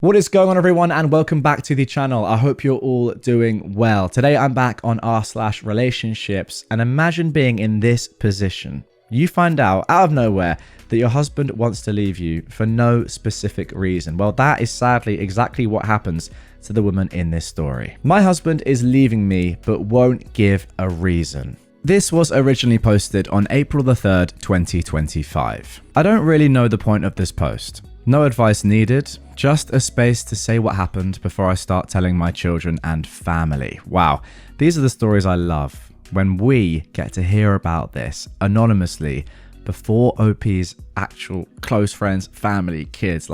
What is going on, everyone, and welcome back to the channel. I hope you're all doing well. Today I'm back on r/relationships, and imagine being in this position. You find out of nowhere that your husband wants to leave you for no specific reason. Well, that is sadly exactly what happens to the woman in this story. My husband is leaving me but won't give a reason. This was originally posted on April the 3rd, 2025. I don't really know the point of this post. No advice needed, just a space to say what happened before I start telling my children and family. Wow, these are the stories I love. When we get to hear about this anonymously before OP's actual close friends, family, kids,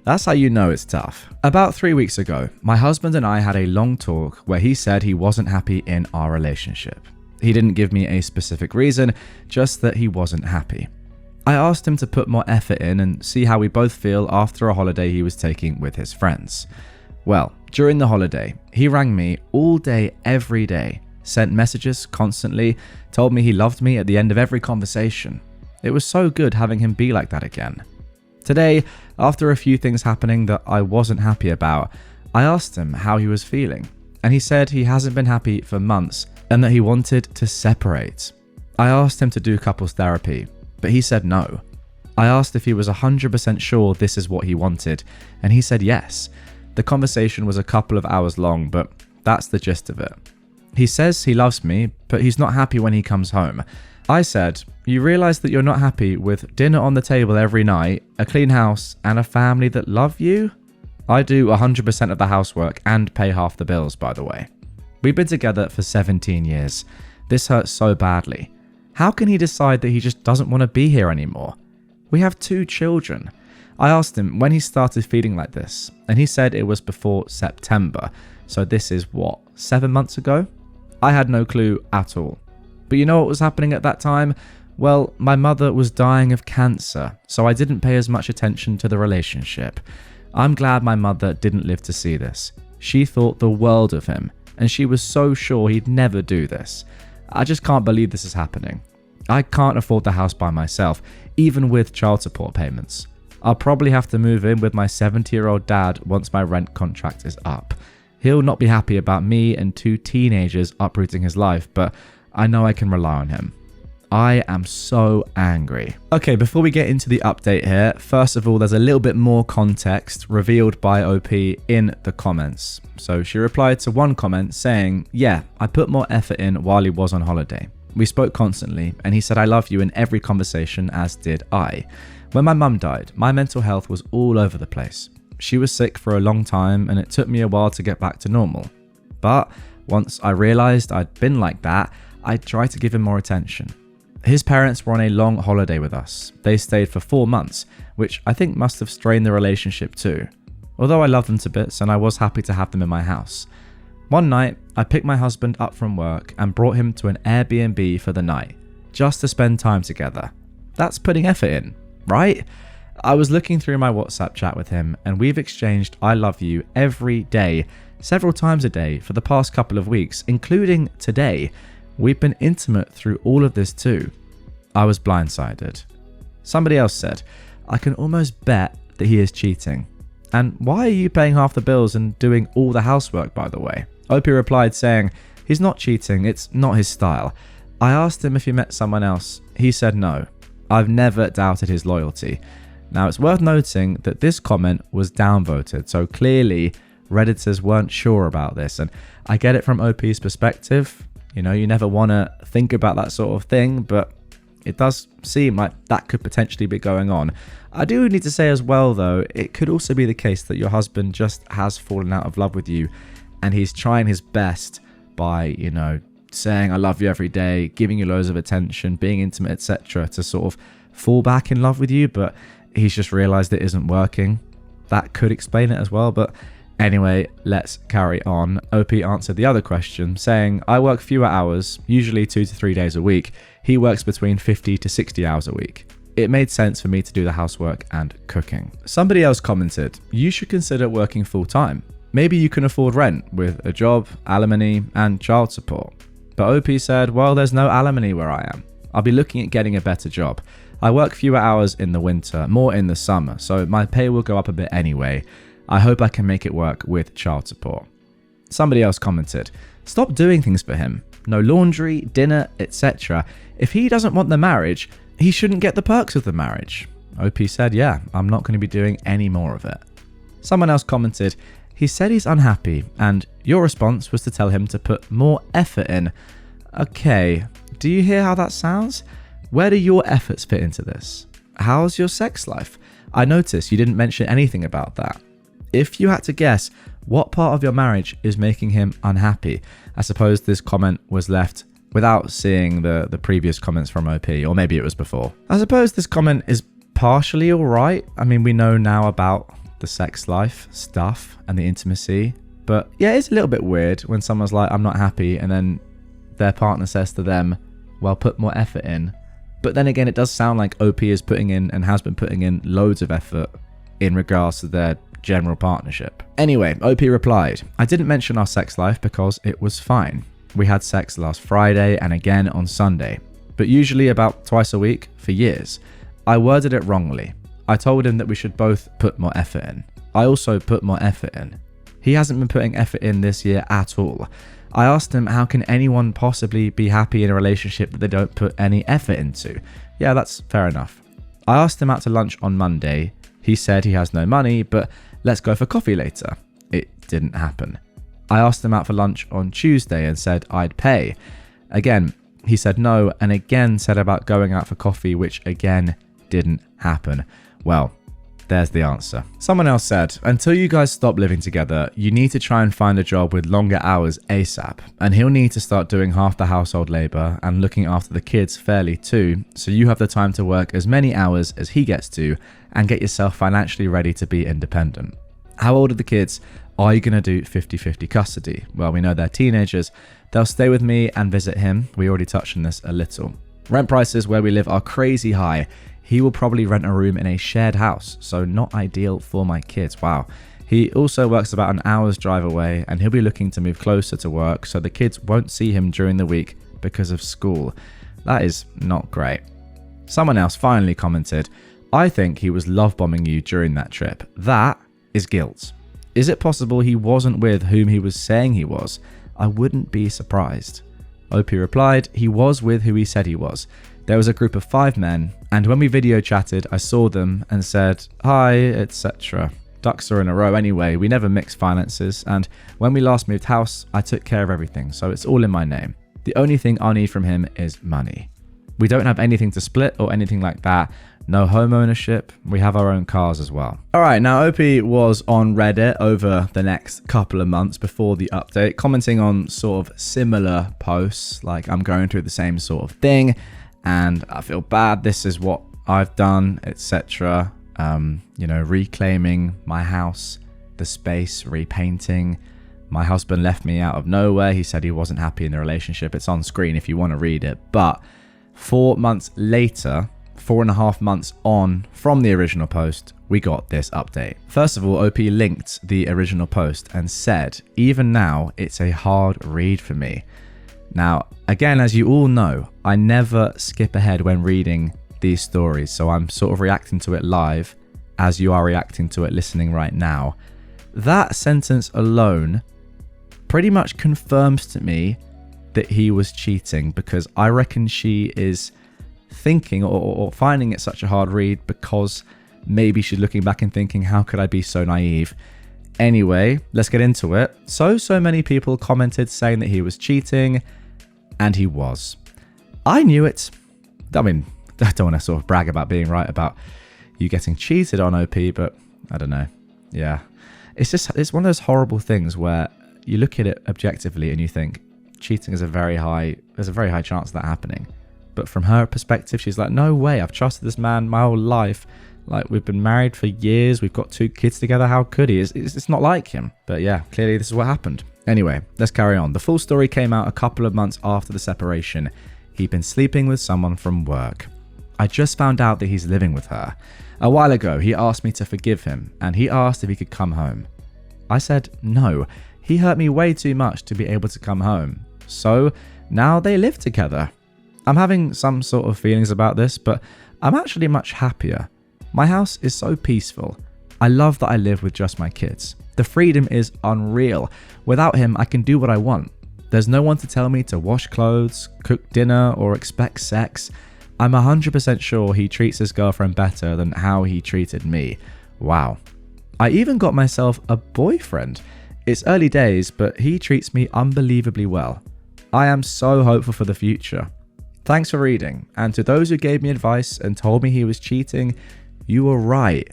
that's how you know it's tough. About 3 weeks ago, my husband and I had a long talk where he said he wasn't happy in our relationship. He didn't give me a specific reason, just that he wasn't happy. I asked him to put more effort in and see how we both feel after a holiday he was taking with his friends. Well, during the holiday, he rang me all day, every day, sent messages constantly, told me he loved me at the end of every conversation. It was so good having him be like that again. Today, after a few things happening that I wasn't happy about, I asked him how he was feeling, and he said he hasn't been happy for months and that he wanted to separate. I asked him to do couples therapy, but he said no. I asked if he was 100% sure this is what he wanted, and he said yes. The conversation was a couple of hours long, but that's the gist of it. He says he loves me, but he's not happy when he comes home. I said, you realize that you're not happy with dinner on the table every night, a clean house, and a family that love you? I do 100% of the housework and pay half the bills, by the way. We've been together for 17 years. This hurts so badly. How can he decide that he just doesn't want to be here anymore? We have 2 children. I asked him when he started feeling like this, and he said it was before September. So this is 7 months ago? I had no clue at all. But you know what was happening at that time? Well, my mother was dying of cancer, so I didn't pay as much attention to the relationship. I'm glad my mother didn't live to see this. She thought the world of him, and she was so sure he'd never do this. I just can't believe this is happening. I can't afford the house by myself, even with child support payments. I'll probably have to move in with my 70-year-old dad once my rent contract is up. He'll not be happy about me and 2 teenagers uprooting his life, but I know I can rely on him. I am so angry. Okay, before we get into the update here, first of all, there's a little bit more context revealed by OP in the comments. So she replied to one comment saying, yeah, I put more effort in while he was on holiday. We spoke constantly, and he said I love you in every conversation, as did I. When my mum died, my mental health was all over the place. She was sick for a long time, and it took me a while to get back to normal. But once I realized I'd been like that, I tried to give him more attention. His parents were on a long holiday with us. They stayed for 4 months, which I think must have strained the relationship too. Although I love them to bits and I was happy to have them in my house. One night, I picked my husband up from work and brought him to an Airbnb for the night, just to spend time together. That's putting effort in, right? I was looking through my WhatsApp chat with him, and we've exchanged I love you every day, several times a day for the past couple of weeks, including today. We've been intimate through all of this too. I was blindsided. Somebody else said, I can almost bet that he is cheating. And why are you paying half the bills and doing all the housework, by the way? OP replied saying, he's not cheating, it's not his style. I asked him if he met someone else. He said no. I've never doubted his loyalty. Now, it's worth noting that this comment was downvoted, so clearly Redditors weren't sure about this, and I get it from OP's perspective. You know, you never want to think about that sort of thing, but it does seem like that could potentially be going on. I do need to say as well, though, it could also be the case that your husband just has fallen out of love with you, and he's trying his best by, saying I love you every day, giving you loads of attention, being intimate, etc., to sort of fall back in love with you, but he's just realized it isn't working. That could explain it as well, but anyway, let's carry on. OP answered the other question, saying, I work fewer hours, usually 2 to 3 days a week. He works between 50 to 60 hours a week. It made sense for me to do the housework and cooking. Somebody else commented, you should consider working full-time. Maybe you can afford rent with a job, alimony, and child support. But OP said, well, there's no alimony where I am. I'll be looking at getting a better job. I work fewer hours in the winter, more in the summer, so my pay will go up a bit anyway. I hope I can make it work with child support. Somebody else commented, stop doing things for him. No laundry, dinner, etc. If he doesn't want the marriage, he shouldn't get the perks of the marriage. OP said, yeah, I'm not going to be doing any more of it. Someone else commented, he said he's unhappy, and your response was to tell him to put more effort in. Okay, do you hear how that sounds? Where do your efforts fit into this? How's your sex life? I noticed you didn't mention anything about that. If you had to guess, what part of your marriage is making him unhappy? I suppose this comment was left without seeing the previous comments from OP, or maybe it was before. I suppose this comment is partially alright. I mean, we know now about the sex life stuff and the intimacy, but yeah, it's a little bit weird when someone's like, I'm not happy, and then their partner says to them, well, put more effort in. But then again, it does sound like OP is putting in and has been putting in loads of effort in regards to their general partnership. Anyway, OP replied, I didn't mention our sex life because it was fine. We had sex last Friday and again on Sunday, but usually about twice a week for years. I worded it wrongly. I told him that we should both put more effort in. I also put more effort in. He hasn't been putting effort in this year at all. I asked him, how can anyone possibly be happy in a relationship that they don't put any effort into? Yeah, that's fair enough. I asked him out to lunch on Monday. He said he has no money, but let's go for coffee later. It didn't happen. I asked him out for lunch on Tuesday and said I'd pay. Again, he said no, and again said about going out for coffee, which again didn't happen. Well, there's the answer. Someone else said, until you guys stop living together, you need to try and find a job with longer hours ASAP, and he'll need to start doing half the household labor and looking after the kids fairly too, so you have the time to work as many hours as he gets to and get yourself financially ready to be independent. How old are the kids? Are you going to do 50-50 custody? Well, we know they're teenagers. They'll stay with me and visit him. We already touched on this a little. Rent prices where we live are crazy high. He will probably rent a room in a shared house, so not ideal for my kids. Wow. He also works about an hour's drive away, and he'll be looking to move closer to work so the kids won't see him during the week because of school. That is not great. Someone else finally commented, I think he was love bombing you during that trip. That is guilt. Is it possible he wasn't with whom he was saying he was? I wouldn't be surprised. OP replied, he was with who he said he was. There was a group of 5 men, and when we video chatted, I saw them and said, hi, etc. Ducks are in a row anyway, we never mixed finances, and when we last moved house, I took care of everything, so it's all in my name. The only thing I'll need from him is money. We don't have anything to split or anything like that. No home ownership. We have our own cars as well. All right, now OP was on Reddit over the next couple of months before the update, commenting on sort of similar posts, like I'm going through the same sort of thing and I feel bad. This is what I've done, etc. Reclaiming my house, the space, repainting. My husband left me out of nowhere. He said he wasn't happy in the relationship. It's on screen if you want to read it. But 4 months later, 4.5 months on from the original post, we got this update. First of all, OP linked the original post and said, even now, it's a hard read for me. Now, again, as you all know, I never skip ahead when reading these stories, so I'm sort of reacting to it live as you are reacting to it listening right now. That sentence alone pretty much confirms to me that he was cheating, because I reckon she is thinking or finding it such a hard read because maybe she's looking back and thinking, how could I be so naive? Anyway, let's get into it. So many people commented saying that he was cheating, and he was. I knew it. I mean, I don't want to sort of brag about being right about you getting cheated on, OP, but I don't know. Yeah. It's one of those horrible things where you look at it objectively and you think cheating is there's a very high chance of that happening. But from her perspective, she's like, no way, I've trusted this man my whole life. Like, we've been married for years, we've got 2 kids together, how could he? It's not like him. But yeah, clearly this is what happened. Anyway, let's carry on. The full story came out a couple of months after the separation. He'd been sleeping with someone from work. I just found out that he's living with her. A while ago, he asked me to forgive him, and he asked if he could come home. I said no. He hurt me way too much to be able to come home. So now they live together. I'm having some sort of feelings about this, but I'm actually much happier. My house is so peaceful. I love that I live with just my kids. The freedom is unreal. Without him, I can do what I want. There's no one to tell me to wash clothes, cook dinner, or expect sex. I'm 100% sure he treats his girlfriend better than how he treated me. Wow. I even got myself a boyfriend. It's early days, but he treats me unbelievably well. I am so hopeful for the future. Thanks for reading, and to those who gave me advice and told me he was cheating, you were right.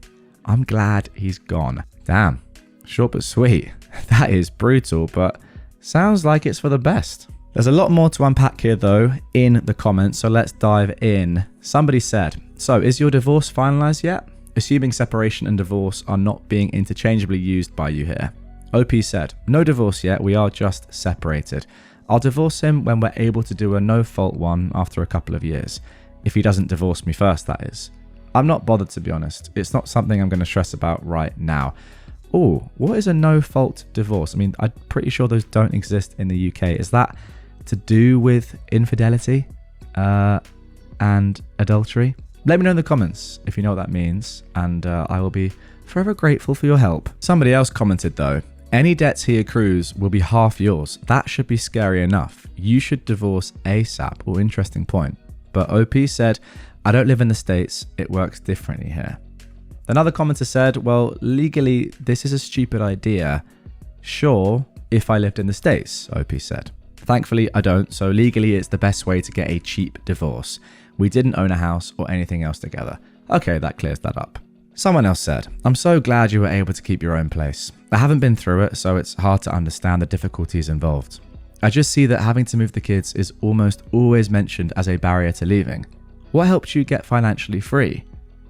I'm glad he's gone. Damn, short but sweet. That is brutal, but sounds like it's for the best. There's a lot more to unpack here though in the comments, so let's dive in. Somebody said, so is your divorce finalized yet? Assuming separation and divorce are not being interchangeably used by you here. OP said, no divorce yet, we are just separated. I'll divorce him when we're able to do a no-fault one after a couple of years. If he doesn't divorce me first, that is. I'm not bothered, to be honest. It's not something I'm going to stress about right now. Oh, what is a no-fault divorce? I mean, I'm pretty sure those don't exist in the UK. Is that to do with infidelity and adultery? Let me know in the comments if you know what that means, and I will be forever grateful for your help. Somebody else commented though, any debts he accrues will be half yours. That should be scary enough. You should divorce ASAP. Oh, interesting point. But OP said, I don't live in the States. It works differently here. Another commenter said, well, legally, this is a stupid idea. Sure, if I lived in the States, OP said. Thankfully, I don't, so legally it's the best way to get a cheap divorce. We didn't own a house or anything else together. Okay, that clears that up. Someone else said, I'm so glad you were able to keep your own place. I haven't been through it, so it's hard to understand the difficulties involved. I just see that having to move the kids is almost always mentioned as a barrier to leaving. What helped you get financially free?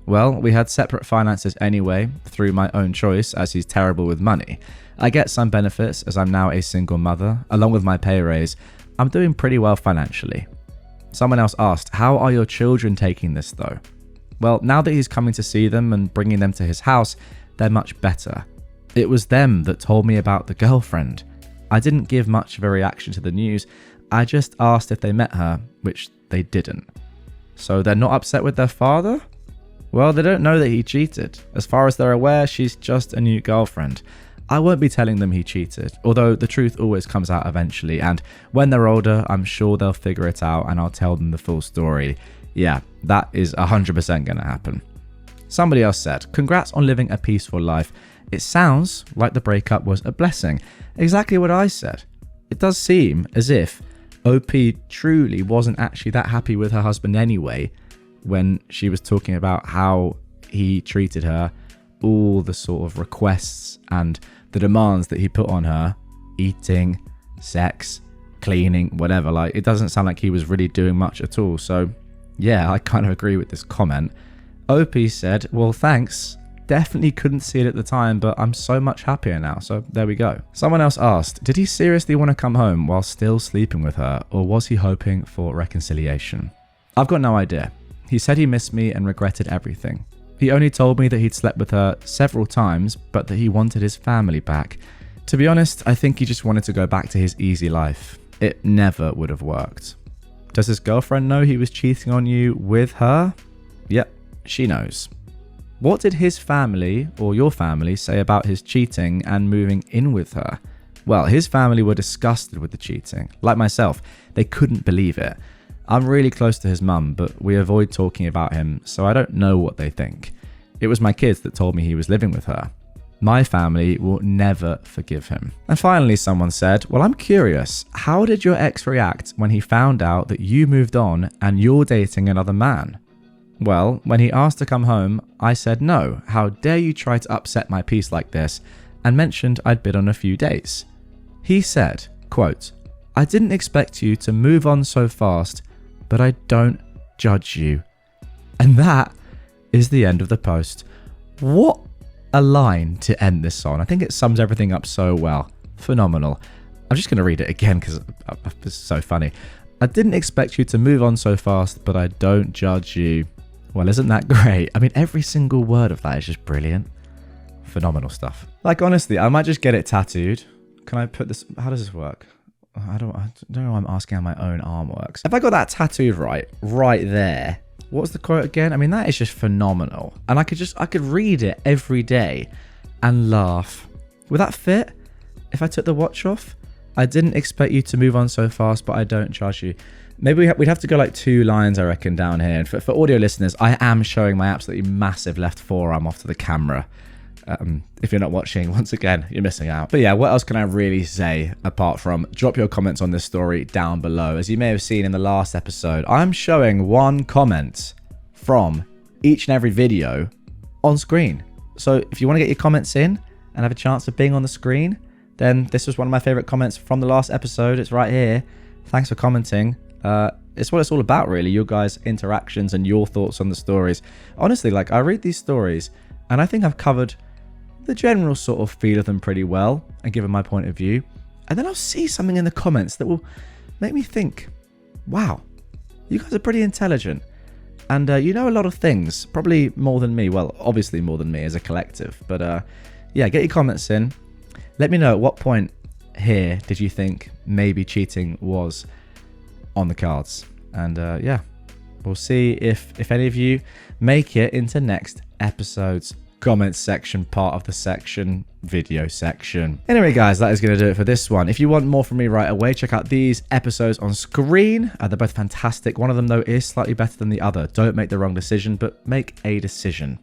Well, we had separate finances anyway, through my own choice, as he's terrible with money. I get some benefits as I'm now a single mother. Along with my pay raise, I'm doing pretty well financially. Someone else asked, how are your children taking this though? Well, now that he's coming to see them and bringing them to his house, they're much better. It was them that told me about the girlfriend. I didn't give much of a reaction to the news. I just asked if they met her, which they didn't. So they're not upset with their father? Well, they don't know that he cheated. As far as they're aware, she's just a new girlfriend. I won't be telling them he cheated, although the truth always comes out eventually, and when they're older, I'm sure they'll figure it out and I'll tell them the full story. Yeah, that is 100% going to happen. Somebody else said, congrats on living a peaceful life. It sounds like the breakup was a blessing. Exactly what I said. It does seem as if OP truly wasn't actually that happy with her husband anyway, when she was talking about how he treated her, all the sort of requests and the demands that he put on her, eating, sex, cleaning, whatever. Like, it doesn't sound like he was really doing much at all. So yeah, I kind of agree with this comment. OP said, well, thanks. Definitely couldn't see it at the time, but I'm so much happier now. So there we go. Someone else asked, did he seriously want to come home while still sleeping with her, or was he hoping for reconciliation? I've got no idea. He said he missed me and regretted everything. He only told me that he'd slept with her several times, but that he wanted his family back. To be honest, I think he just wanted to go back to his easy life. It never would have worked. Does his girlfriend know he was cheating on you with her? Yep, she knows. What did his family, or your family, say about his cheating and moving in with her? Well, his family were disgusted with the cheating. Like myself, they couldn't believe it. I'm really close to his mum, but we avoid talking about him, so I don't know what they think. It was my kids that told me he was living with her. My family will never forgive him. And finally, someone said, well, I'm curious, how did your ex react when he found out that you moved on and you're dating another man? Well, when he asked to come home, I said no. How dare you try to upset my peace like this, and mentioned I'd been on a few dates. He said, quote, I didn't expect you to move on so fast, but I don't judge you. And that is the end of the post. What a line to end this on. I think it sums everything up so well. Phenomenal. I'm just going to read it again because it's so funny. I didn't expect you to move on so fast, but I don't judge you. Well, isn't that great? I mean, every single word of that is just brilliant. Phenomenal stuff. Like, honestly, I might just get it tattooed. Can I put this? How does this work? I don't know why I'm asking how my own arm works. If I got that tattooed right there, What was the quote again? I mean, that is just phenomenal. And I could read it every day and laugh. Would that fit if I took the watch off? I didn't expect you to move on so fast, but I don't judge you. Maybe we'd have to go like 2 lines, I reckon, down here. And for audio listeners, I am showing my absolutely massive left forearm off to the camera. If you're not watching, once again, you're missing out. But yeah, what else can I really say apart from drop your comments on this story down below? As you may have seen in the last episode, I'm showing 1 comment from each and every video on screen. So if you want to get your comments in and have a chance of being on the screen, then this was one of my favorite comments from the last episode. It's right here. Thanks for commenting. It's what it's all about, really. Your guys' interactions and your thoughts on the stories. Honestly, like, I read these stories and I think I've covered the general sort of feel of them pretty well and given my point of view. And then I'll see something in the comments that will make me think, wow, you guys are pretty intelligent. And you know a lot of things, probably more than me. Well, obviously more than me as a collective. But yeah, get your comments in. Let me know at what point here did you think maybe cheating was on the cards. And yeah, we'll see if any of you make it into next episode's comments section, part of the section, video section. Anyway, guys, that is going to do it for this one. If you want more from me right away, check out these episodes on screen. They're both fantastic. One of them, though, is slightly better than the other. Don't make the wrong decision, but make a decision.